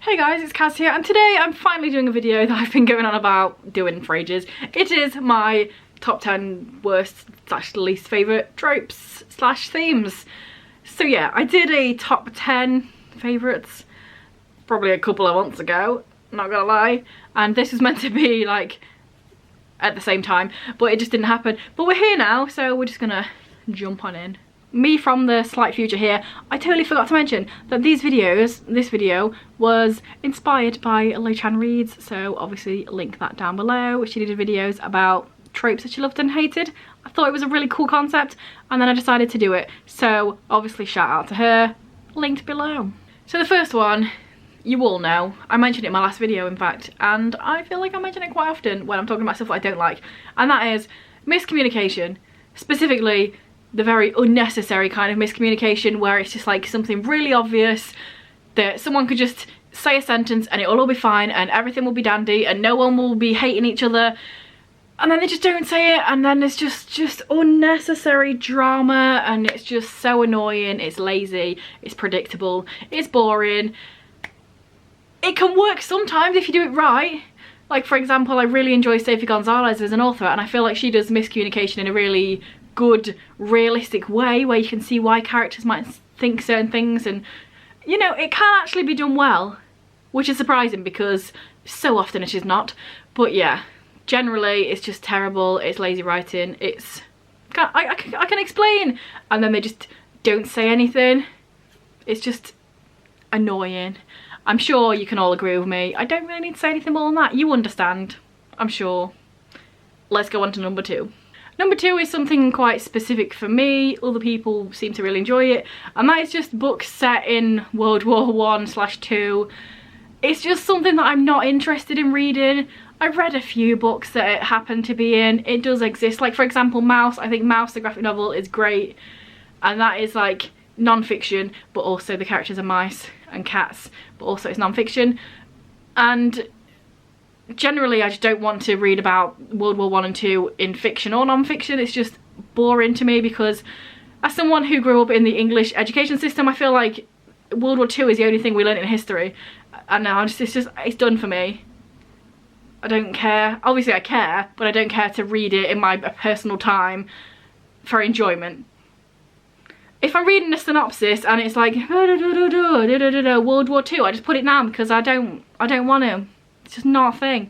Hey guys, it's Kaz here, and today I'm finally doing a video that I've been going on about doing for ages. It is my top 10 worst / least favourite tropes / themes. So yeah, I did a top 10 favourites probably a couple of months ago, not gonna lie, and this was meant to be like at the same time, but it just didn't happen. But we're here now, so we're just gonna jump on in. Me from the slight future here, I totally forgot to mention that this video was inspired by Lei Chan Reads, so obviously link that down below. She did videos about tropes that she loved and hated. I thought it was a really cool concept, and then I decided to do it, so obviously shout out to her, linked below. So the first one, you all know, I mentioned it in my last video in fact, and I feel like I mention it quite often when I'm talking about stuff that I don't like, and that is miscommunication, specifically the very unnecessary kind of miscommunication where it's just like something really obvious that someone could just say a sentence and it'll all be fine and everything will be dandy and no one will be hating each other, and then they just don't say it, and then there's just unnecessary drama, and it's just so annoying. It's lazy, it's predictable, it's boring. It can work sometimes if you do it right. Like for example, I really enjoy Sophie Gonzalez as an author, and I feel like she does miscommunication in a really good, realistic way where you can see why characters might think certain things, and you know, it can actually be done well, which is surprising because so often it is not. But yeah, generally it's just terrible, it's lazy writing, it's I can explain and then they just don't say anything. It's just annoying. I'm sure you can all agree with me. I don't really need to say anything more than that. You understand, I'm sure. Let's go on to number 2. Number 2 is something quite specific for me. Other people seem to really enjoy it, and that is just books set in World War I/II. It's just something that I'm not interested in reading. I've read a few books that it happened to be in. It does exist. Like for example, Mouse. I think Mouse, the graphic novel, is great, and that is like non-fiction, but also the characters are mice and cats, but also it's non-fiction. And generally I just don't want to read about World War I and II in fiction or non-fiction. It's just boring to me because as someone who grew up in the English education system, I feel like World War II is the only thing we learn in history, and now it's done for me. I don't care. Obviously I care, but I don't care to read it in my personal time for enjoyment. If I'm reading a synopsis and it's like World War II, I just put it down because I don't want to. It's just not a thing.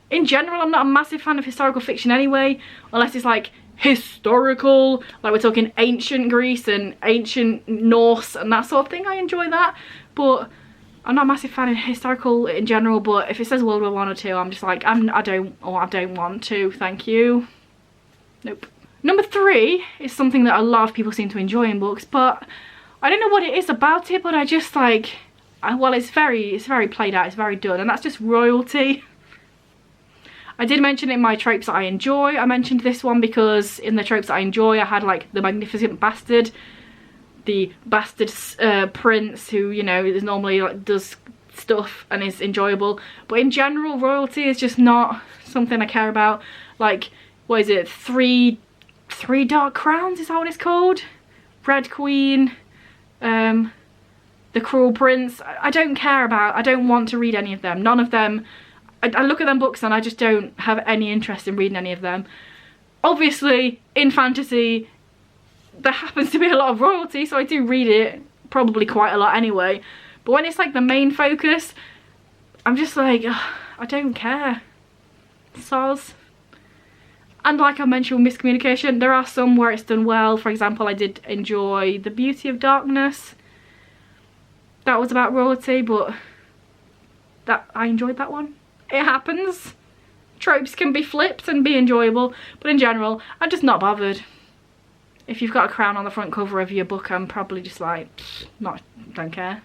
In general, I'm not a massive fan of historical fiction anyway, unless it's like historical, like we're talking ancient Greece and ancient Norse and that sort of thing. I enjoy that, but I'm not a massive fan of historical in general. But if it says World War I or II, I'm just like, I don't want to, thank you. Nope. Number 3 is something that a lot of people seem to enjoy in books, but I don't know what it is about it, but I just like, well, it's very played out, it's very done, and that's just royalty. I did mention in my tropes that I enjoy, I mentioned this one because in the tropes that I enjoy I had like the magnificent bastard, the bastard prince who, you know, is normally like does stuff and is enjoyable, but in general royalty is just not something I care about. Like, what is it, three Dark Crowns, is that what it's called? Red Queen, The Cruel Prince. I don't care about, I don't want to read any of them. None of them. I look at them books and I just don't have any interest in reading any of them. Obviously, in fantasy, there happens to be a lot of royalty, so I do read it, probably quite a lot anyway. But when it's like the main focus, I'm just like, ugh, I don't care. Soz. And like I mentioned with miscommunication, there are some where it's done well. For example, I did enjoy The Beauty of Darkness. That was about royalty, but I enjoyed that one. It happens. Tropes can be flipped and be enjoyable, but in general, I'm just not bothered. If you've got a crown on the front cover of your book, I'm probably just like, don't care.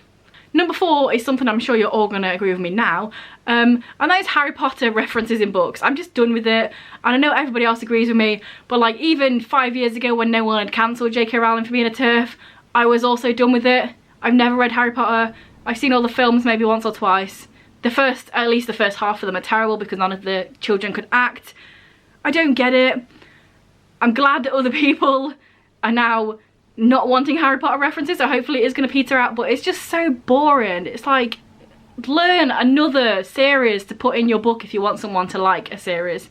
Number 4 is something I'm sure you're all going to agree with me now, and that is Harry Potter references in books. I'm just done with it, and I know everybody else agrees with me, but like even 5 years ago when no one had cancelled J.K. Rowling for being a TERF, I was also done with it. I've never read Harry Potter. I've seen all the films maybe once or twice. At least the first half of them are terrible because none of the children could act. I don't get it. I'm glad that other people are now not wanting Harry Potter references, so hopefully it is going to peter out, but it's just so boring. It's like Learn another series to put in your book if you want someone to like a series.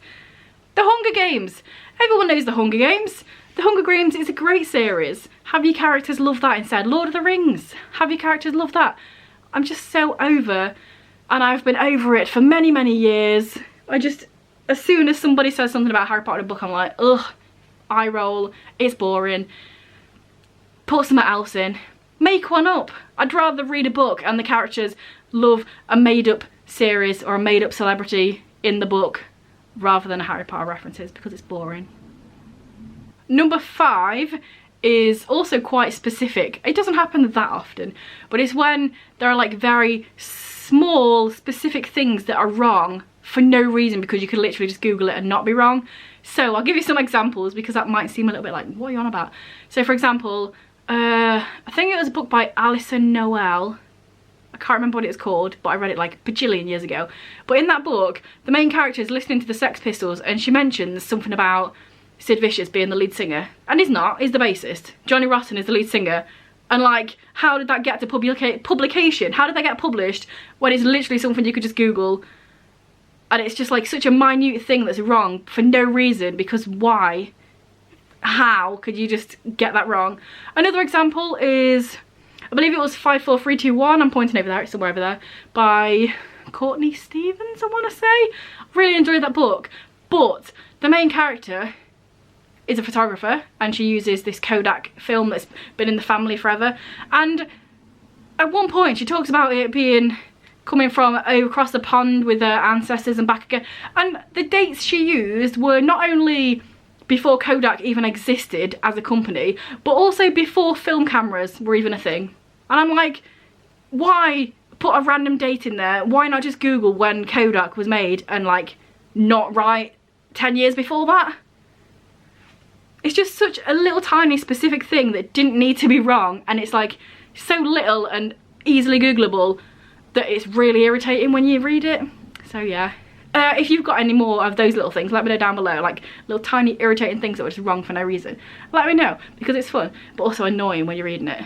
The Hunger Games. Everyone knows The Hunger Games. The Hunger Games is a great series. Have your characters love that instead? Lord of the Rings. Have your characters love that? I'm just so over, and I've been over it for many, many years. As soon as somebody says something about Harry Potter in a book, I'm like, ugh, eye roll, it's boring. Put something else in. Make one up. I'd rather read a book and the characters love a made-up series or a made-up celebrity in the book rather than Harry Potter references, because it's boring. Number 5 is also quite specific. It doesn't happen that often, but it's when there are like very small specific things that are wrong for no reason, because you could literally just Google it and not be wrong. So I'll give you some examples because that might seem a little bit like, what are you on about? So for example, I think it was a book by Alison Noel. I can't remember what it's called, but I read it like a bajillion years ago. But in that book, the main character is listening to the Sex Pistols and she mentions something about Sid Vicious being the lead singer. And he's not, he's the bassist. Johnny Rotten is the lead singer. And like, how did that get to publication? How did that get published when it's literally something you could just Google? And it's just like such a minute thing that's wrong for no reason, because why? How could you just get that wrong? Another example is, I believe it was 54321, I'm pointing over there, it's somewhere over there, by Courtney Stevens, I want to say. Really enjoyed that book, but the main character is a photographer and she uses this Kodak film that's been in the family forever, and at one point she talks about it being coming from across the pond with her ancestors and back again, and the dates she used were not only before Kodak even existed as a company, but also before film cameras were even a thing. And I'm like, why put a random date in there? Why not just Google when Kodak was made and like not write 10 years before that? It's just such a little tiny specific thing that didn't need to be wrong, and it's like so little and easily Googleable that it's really irritating when you read it. So yeah. If you've got any more of those little things, let me know down below, like little tiny irritating things that were just wrong for no reason. Let me know, because it's fun, but also annoying when you're reading it.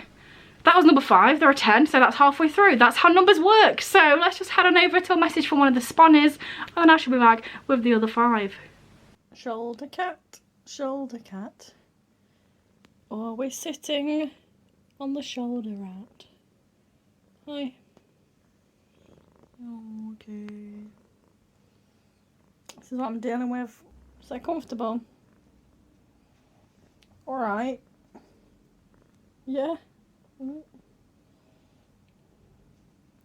That was number 5, there are 10, so that's halfway through. That's how numbers work. So let's just head on over to a message from one of the sponners, and then I shall be back with the other 5. Shoulder cat, always sitting on the shoulder rat. Hi. Okay. This is what I'm dealing with. So comfortable. Alright. Yeah.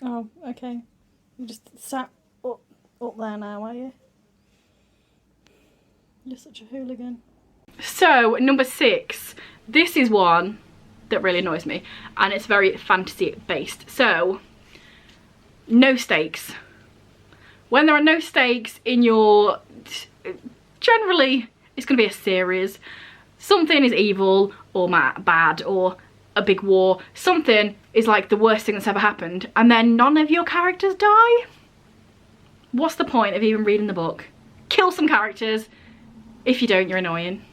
Oh, okay. You just sat up there now, are you? You're such a hooligan. So, number 6. This is one that really annoys me, and it's very fantasy based. So, no stakes. When there are no stakes in your, generally it's going to be a series. Something is evil or bad or a big war. Something is like the worst thing that's ever happened, and then none of your characters die. What's the point of even reading the book? Kill some characters. If you don't, you're annoying.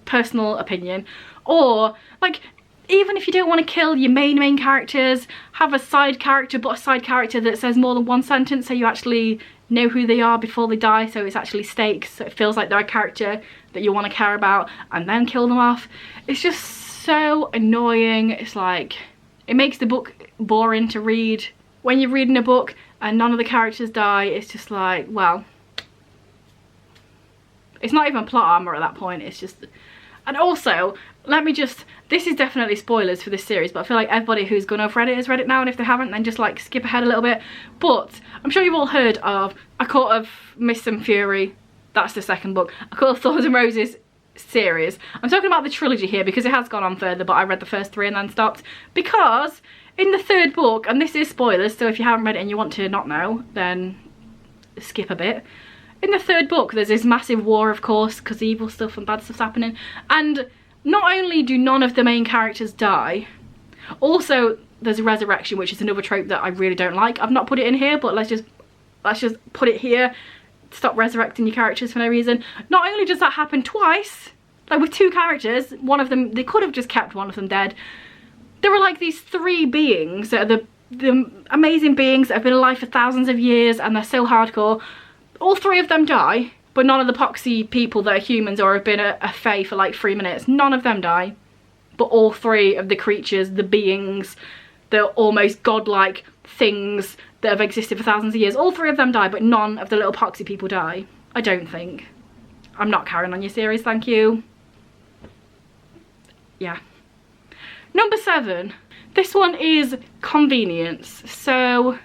Personal opinion. Or like, even if you don't want to kill your main characters, have a side character, but a side character that says more than one sentence so you actually know who they are before they die, so it's actually stakes, so it feels like they're a character that you want to care about, and then kill them off. It's just so annoying. It's like, it makes the book boring to read. When you're reading a book and none of the characters die, it's just like, well, it's not even plot armor at that point, it's just. And also, let me just, this is definitely spoilers for this series, but I feel like everybody who's gonna have read it has read it now, and if they haven't, then just like skip ahead a little bit. But I'm sure you've all heard of A Court of Mist and Fury. That's the second book. A Court of Thorns and Roses series. I'm talking about the trilogy here because it has gone on further, but I read the first 3 and then stopped. Because in the 3rd book, and this is spoilers, so if you haven't read it and you want to not know, then skip a bit. In the 3rd book, there's this massive war, of course, because evil stuff and bad stuff's happening. And not only do none of the main characters die, also there's a resurrection, which is another trope that I really don't like. I've not put it in here, but let's just put it here. Stop resurrecting your characters for no reason. Not only does that happen twice, like with 2 characters, one of them, they could have just kept one of them dead. There are like these 3 beings that are the the amazing beings that have been alive for thousands of years and they're so hardcore. All 3 of them die, but none of the poxy people that are humans or have been a fae for like 3 minutes, none of them die. But all 3 of the creatures, the beings, the almost godlike things that have existed for thousands of years, all 3 of them die, but none of the little poxy people die. I don't think. I'm not carrying on your series, thank you. Yeah. Number 7. This one is convenience. So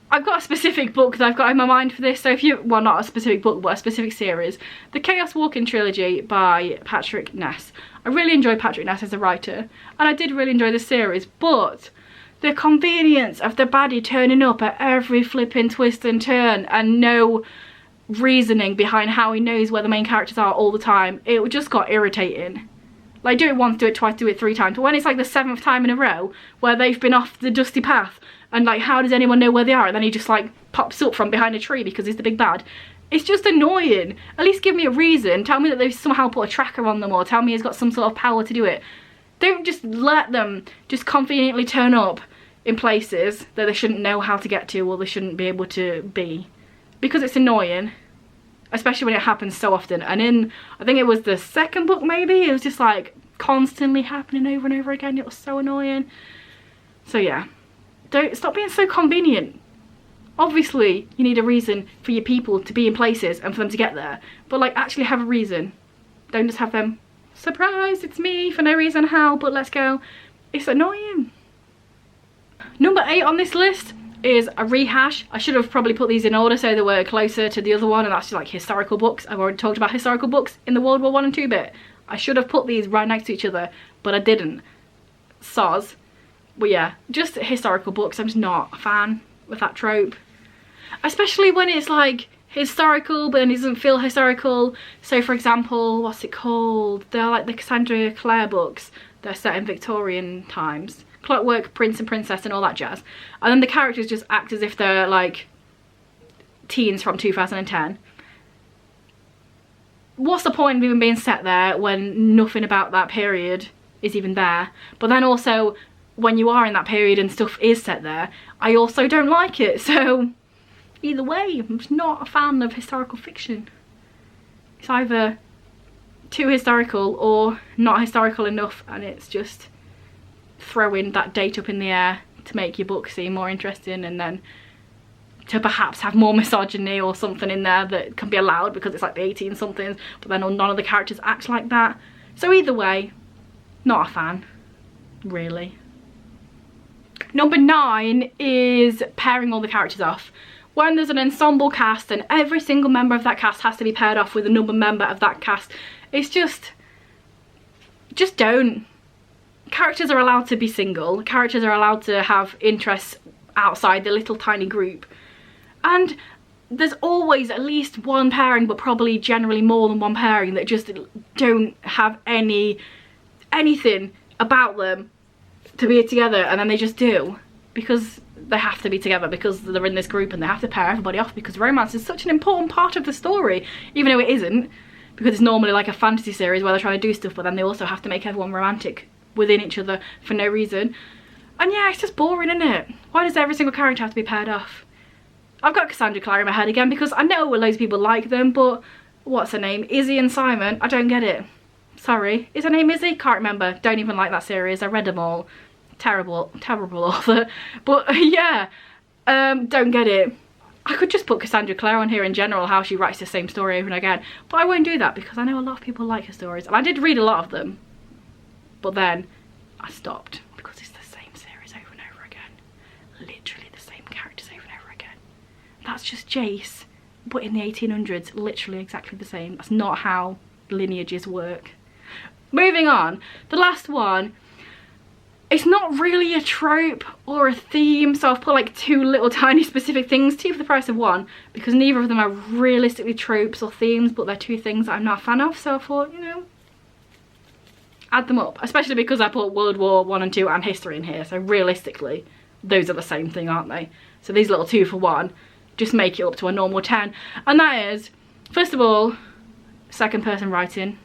I've got a specific book that I've got in my mind for this. So if you, well, not a specific book, but a specific series. The Chaos Walking trilogy by Patrick Ness. I really enjoy Patrick Ness as a writer, and I did really enjoy the series, but the convenience of the baddie turning up at every flipping twist and turn and no reasoning behind how he knows where the main characters are all the time, it just got irritating. Like, do it once, do it twice, do it 3 times, but when it's like the 7th time in a row where they've been off the dusty path and like, how does anyone know where they are, and then he just like pops up from behind a tree because he's the big bad, it's just annoying. At least give me a reason. Tell me that they've somehow put a tracker on them, or tell me he's got some sort of power to do it. Don't just let them just conveniently turn up in places that they shouldn't know how to get to, or they shouldn't be able to be, because it's annoying, especially when it happens so often. And in, I think it was the 2nd book maybe, it was just like constantly happening over and over again. It was so annoying. So yeah, don't stop being so convenient. Obviously you need a reason for your people to be in places and for them to get there, but like actually have a reason. Don't just have them, surprise, it's me, for no reason, how, but let's go. It's annoying. Number 8 on this list is a rehash. I should have probably put these in order so they were closer to the other one, and that's just like historical books. I've already talked about historical books in the World War I and 2 bit. I should have put these right next to each other, but I didn't. Soz. But yeah, just historical books. I'm just not a fan with that trope. Especially when it's like historical but then it doesn't feel historical. So for example, what's it called? They're like the Cassandra Clare books. They're set in Victorian times. Clockwork Prince and Princess and all that jazz. And then the characters just act as if they're like teens from 2010. What's the point of even being set there when nothing about that period is even there? But then also, when you are in that period and stuff is set there, I also don't like it. So either way, I'm just not a fan of historical fiction. It's either too historical or not historical enough, and it's just throwing that date up in the air to make your book seem more interesting, and then to perhaps have more misogyny or something in there that can be allowed because it's like the 18 somethings, but then none of the characters act like that. So either way, not a fan, really. Number 9 is pairing all the characters off. When there's an ensemble cast and every single member of that cast has to be paired off with another member of that cast, it's just don't. Characters are allowed to be single. Characters are allowed to have interests outside the little tiny group. And there's always at least one pairing, but probably generally more than one pairing, that just don't have anything about them to be together, and then they just do because they have to be together because they're in this group and they have to pair everybody off because romance is such an important part of the story, even though it isn't, because it's normally like a fantasy series where they're trying to do stuff, but then they also have to make everyone romantic within each other for no reason. And yeah, it's just boring, isn't it? Why does every single character have to be paired off? I've got Cassandra Clare in my head again because I know loads of people like them, but what's her name? Izzy and Simon? I don't get it. Sorry. Is her name Izzy? Can't remember. Don't even like that series. I read them all. Terrible author. But yeah, don't get it. I could just put Cassandra Clare on here in general, how she writes the same story over and again, but I won't do that because I know a lot of people like her stories, and I did read a lot of them, but then I stopped because it's the same series over and over again. Literally the same characters over and over again. That's just Jace, but in the 1800s, literally exactly the same. That's not how lineages work. Moving on, the last one. It's not really a trope or a theme, so I've put like 2 little tiny specific things, 2 for the price of 1, because neither of them are realistically tropes or themes, but they're 2 things that I'm not a fan of, so I thought, you know, add them up, especially because I put World War I and 2 and history in here, so realistically, those are the same thing, aren't they? So these little 2 for 1 just make it up to a normal 10, and that is, first of all, second person writing.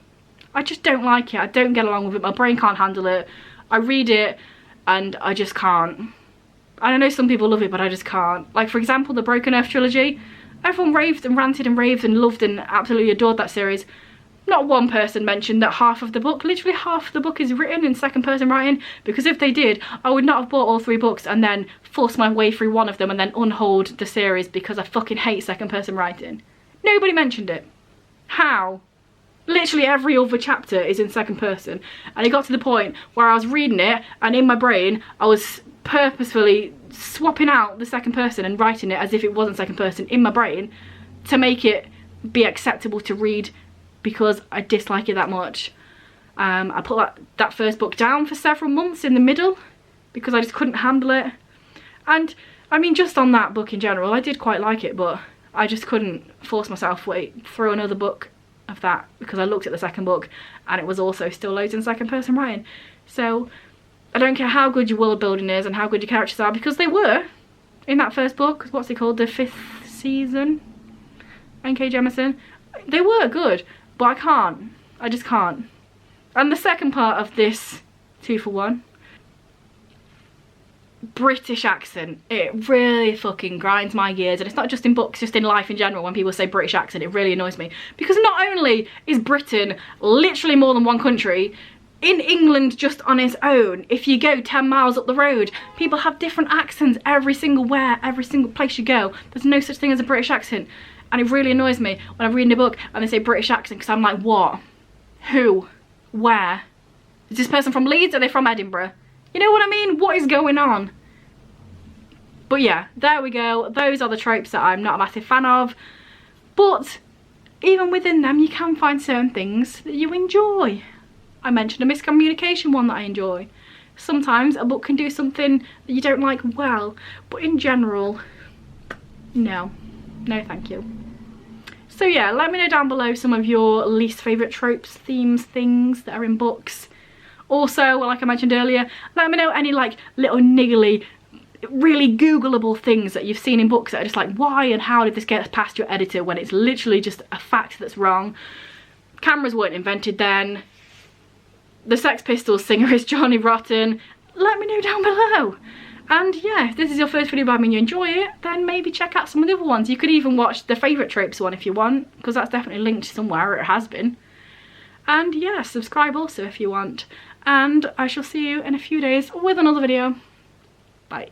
I just don't like it. I don't get along with it. My brain can't handle it. I read it and I just can't. And I know some people love it, but I just can't. Like, for example, the Broken Earth trilogy. Everyone raved and ranted and raved and loved and absolutely adored that series. Not one person mentioned that half of the book, literally half of the book, is written in second person writing, because if they did, I would not have bought all 3 books and then forced my way through one of them and then unhold the series because I fucking hate second person writing. Nobody mentioned it. How? Literally every other chapter is in second person, and it got to the point where I was reading it and in my brain I was purposefully swapping out the second person and writing it as if it wasn't second person in my brain to make it be acceptable to read, because I dislike it that much. I put that first book down for several months in the middle because I just couldn't handle it. And I mean, just on that book in general, I did quite like it, but I just couldn't force myself through another book of that, because I looked at the second book and it was also still loads in second person writing. So I don't care how good your world building is and how good your characters are, because they were in that first book. What's it called? The 5th season? N.K. Jemisin. They were good. But I just can't. And the second part of this 2 for 1, British accent. It really fucking grinds my gears, and it's not just in books, just in life in general. When people say British accent, it really annoys me, because not only is Britain literally more than one country, in England just on its own, if you go 10 miles up the road, people have different accents every single place you go. There's no such thing as a British accent. And it really annoys me when I'm reading a book and they say British accent, because I'm like, what? Who? Where? Is this person from Leeds? Are they from Edinburgh? You know what I mean? What is going on? But yeah, there we go. Those are the tropes that I'm not a massive fan of. But even within them, you can find certain things that you enjoy. I mentioned a miscommunication one that I enjoy. Sometimes a book can do something that you don't like well, but in general, no. No thank you. So yeah, let me know down below some of your least favourite tropes, themes, things that are in books. Also, like I mentioned earlier, let me know any like little niggly, really Googleable things that you've seen in books that are just like, why and how did this get past your editor, when it's literally just a fact that's wrong. Cameras weren't invented then. The Sex Pistols singer is Johnny Rotten. Let me know down below. And yeah, if this is your first video by me and you enjoy it, then maybe check out some of the other ones. You could even watch the favourite tropes one if you want, because that's definitely linked somewhere, or it has been. And yeah, subscribe also if you want. And I shall see you in a few days with another video.